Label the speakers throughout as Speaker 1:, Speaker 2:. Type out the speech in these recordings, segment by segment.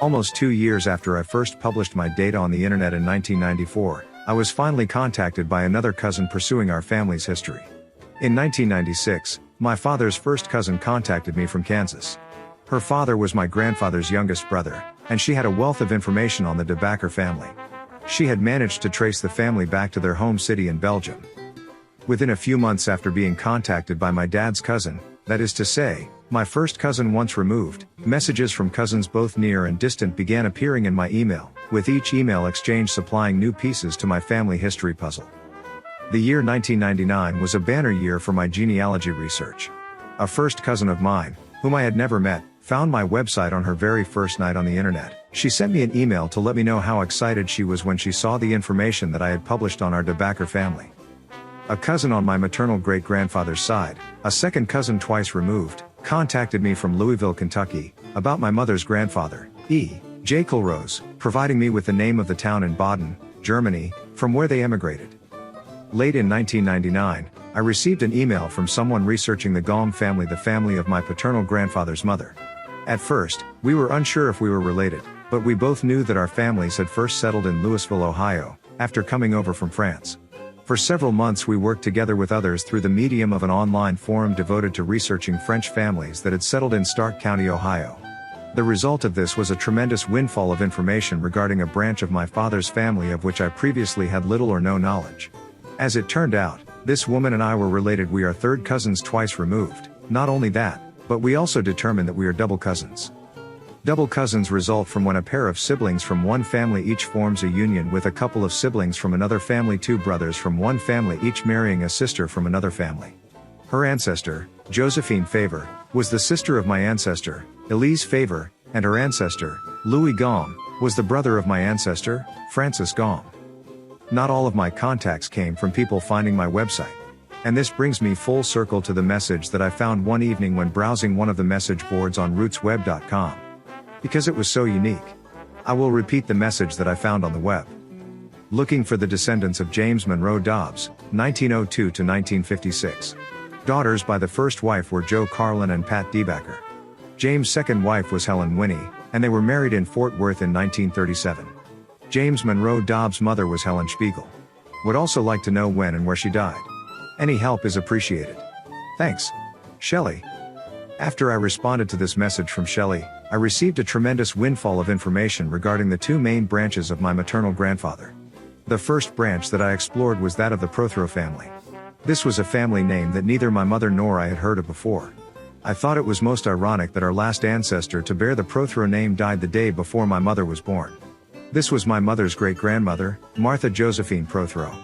Speaker 1: Almost 2 years after I first published my data on the internet in 1994, I was finally contacted by another cousin pursuing our family's history. In 1996, my father's first cousin contacted me from Kansas. Her father was my grandfather's youngest brother, and she had a wealth of information on the De Backer family. She had managed to trace the family back to their home city in Belgium. Within a few months after being contacted by my dad's cousin, that is to say, my first cousin once removed, messages from cousins both near and distant began appearing in my email, with each email exchange supplying new pieces to my family history puzzle. The year 1999 was a banner year for my genealogy research. A first cousin of mine, whom I had never met, found my website on her very first night on the internet. She sent me an email to let me know how excited she was when she saw the information that I had published on our De Backer family. A cousin on my maternal great-grandfather's side, a second cousin twice removed, contacted me from Louisville, Kentucky, about my mother's grandfather, E. J. Kulrose, providing me with the name of the town in Baden, Germany, from where they emigrated. Late in 1999, I received an email from someone researching the Gaum family, the family of my paternal grandfather's mother. At first, we were unsure if we were related, but we both knew that our families had first settled in Louisville, Ohio, after coming over from France. For several months we worked together with others through the medium of an online forum devoted to researching French families that had settled in Stark County, Ohio. The result of this was a tremendous windfall of information regarding a branch of my father's family of which I previously had little or no knowledge. As it turned out, this woman and I were related. We are third cousins twice removed. Not only that, but we also determined that we are double cousins. Double cousins result from when a pair of siblings from one family each forms a union with a couple of siblings from another family, two brothers from one family each marrying a sister from another family. Her ancestor, Josephine Favre, was the sister of my ancestor, Elise Favre, and her ancestor, Louis Gaum, was the brother of my ancestor, Francis Gaum. Not all of my contacts came from people finding my website. And this brings me full circle to the message that I found one evening when browsing one of the message boards on rootsweb.com. Because it was so unique. I will repeat the message that I found on the web. Looking for the descendants of James Monroe Dobbs, 1902 to 1956. Daughters by the first wife were Joe Carlin and Pat De Backer. James' second wife was Helen Winnie, and they were married in Fort Worth in 1937. James Monroe Dobbs' mother was Helen Spiegel. Would also like to know when and where she died. Any help is appreciated. Thanks. Shelley. After I responded to this message from Shelley, I received a tremendous windfall of information regarding the two main branches of my maternal grandfather. The first branch that I explored was that of the Prothero family. This was a family name that neither my mother nor I had heard of before. I thought it was most ironic that our last ancestor to bear the Prothero name died the day before my mother was born. This was my mother's great-grandmother, Martha Josephine Prothero.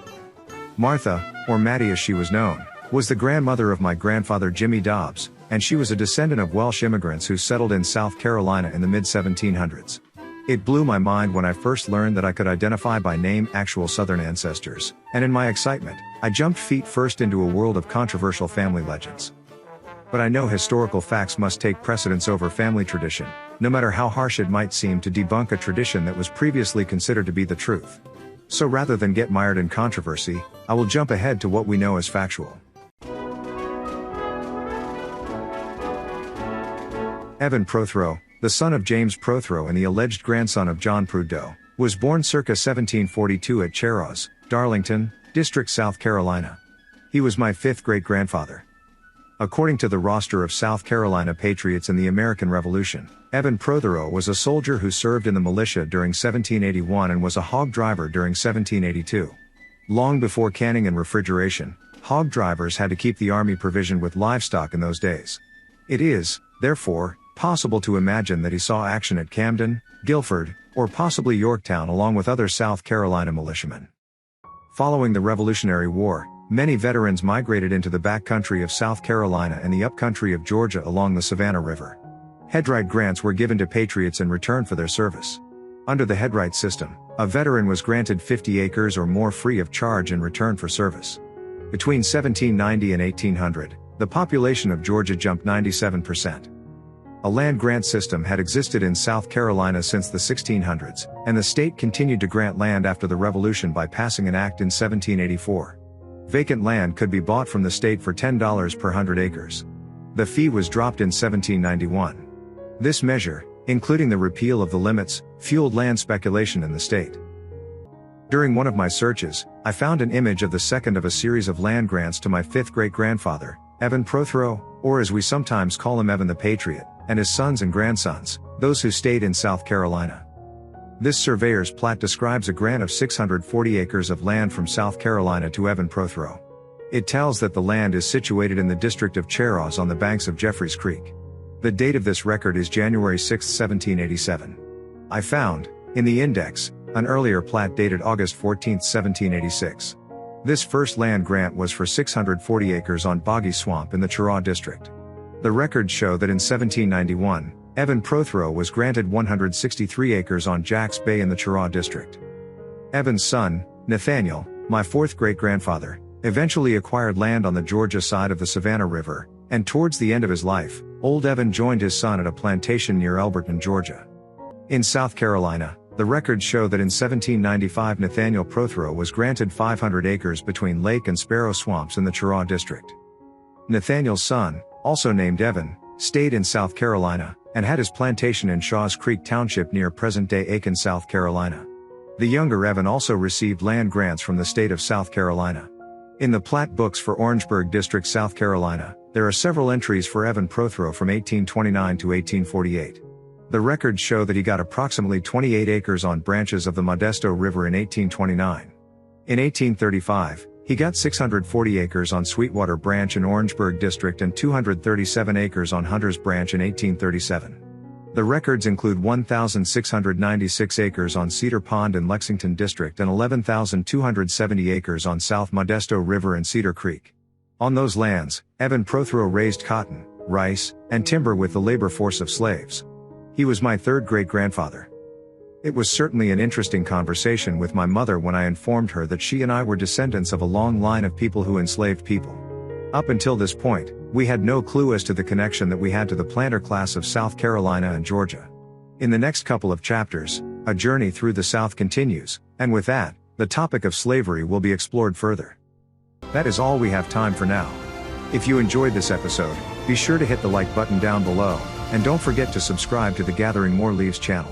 Speaker 1: Martha, or Mattie as she was known, was the grandmother of my grandfather Jimmy Dobbs, and she was a descendant of Welsh immigrants who settled in South Carolina in the mid-1700s. It blew my mind when I first learned that I could identify by name actual Southern ancestors, and in my excitement, I jumped feet first into a world of controversial family legends. But I know historical facts must take precedence over family tradition, no matter how harsh it might seem to debunk a tradition that was previously considered to be the truth. So rather than get mired in controversy, I will jump ahead to what we know as factual. Evan Prothero, the son of James Prothero and the alleged grandson of John Prudhoe, was born circa 1742 at Cheros, Darlington, District, South Carolina. He was my fifth great-grandfather. According to the roster of South Carolina patriots in the American Revolution, Evan Prothero was a soldier who served in the militia during 1781 and was a hog driver during 1782. Long before canning and refrigeration, hog drivers had to keep the army provisioned with livestock in those days. It is, therefore, possible to imagine that he saw action at Camden, Guilford, or possibly Yorktown along with other South Carolina militiamen. Following the Revolutionary War, many veterans migrated into the backcountry of South Carolina and the upcountry of Georgia along the Savannah River. Headright grants were given to patriots in return for their service. Under the Headright system, a veteran was granted 50 acres or more free of charge in return for service. Between 1790 and 1800, the population of Georgia jumped 97%. A land grant system had existed in South Carolina since the 1600s, and the state continued to grant land after the Revolution by passing an act in 1784. Vacant land could be bought from the state for $10 per 100 acres. The fee was dropped in 1791. This measure, including the repeal of the limits, fueled land speculation in the state. During one of my searches, I found an image of the second of a series of land grants to my fifth great-grandfather, Evan Prothero, or as we sometimes call him Evan the Patriot, and his sons and grandsons, those who stayed in South Carolina. This surveyor's plat describes a grant of 640 acres of land from South Carolina to Evan Prothero. It tells that the land is situated in the district of Cheroz on the banks of Jeffreys Creek. The date of this record is January 6, 1787. I found, in the index, an earlier plat dated August 14, 1786. This first land grant was for 640 acres on Boggy Swamp in the Cheraw district. The records show that in 1791, Evan Prothero was granted 163 acres on Jacks Bay in the Cheraw district. Evan's son, Nathaniel, my fourth great-grandfather, eventually acquired land on the Georgia side of the Savannah River, and towards the end of his life, old Evan joined his son at a plantation near Elberton, Georgia. In South Carolina, the records show that in 1795 Nathaniel Prothero was granted 500 acres between Lake and Sparrow Swamps in the Cheraw district. Nathaniel's son, also named Evan, stayed in South Carolina, and had his plantation in Shaw's Creek Township near present-day Aiken, South Carolina. The younger Evan also received land grants from the state of South Carolina. In the plat books for Orangeburg District, South Carolina, there are several entries for Evan Prothero from 1829 to 1848. The records show that he got approximately 28 acres on branches of the Modesto River in 1829. In 1835, he got 640 acres on Sweetwater Branch in Orangeburg District and 237 acres on Hunters Branch in 1837. The records include 1,696 acres on Cedar Pond in Lexington District and 11,270 acres on South Modesto River and Cedar Creek. On those lands, Evan Prothero raised cotton, rice, and timber with the labor force of slaves. He was my third great-grandfather. It was certainly an interesting conversation with my mother when I informed her that she and I were descendants of a long line of people who enslaved people. Up until this point, we had no clue as to the connection that we had to the planter class of South Carolina and Georgia. In the next couple of chapters, a journey through the South continues, and with that, the topic of slavery will be explored further. That is all we have time for now. If you enjoyed this episode, be sure to hit the like button down below, and don't forget to subscribe to the Gathering More Leaves channel.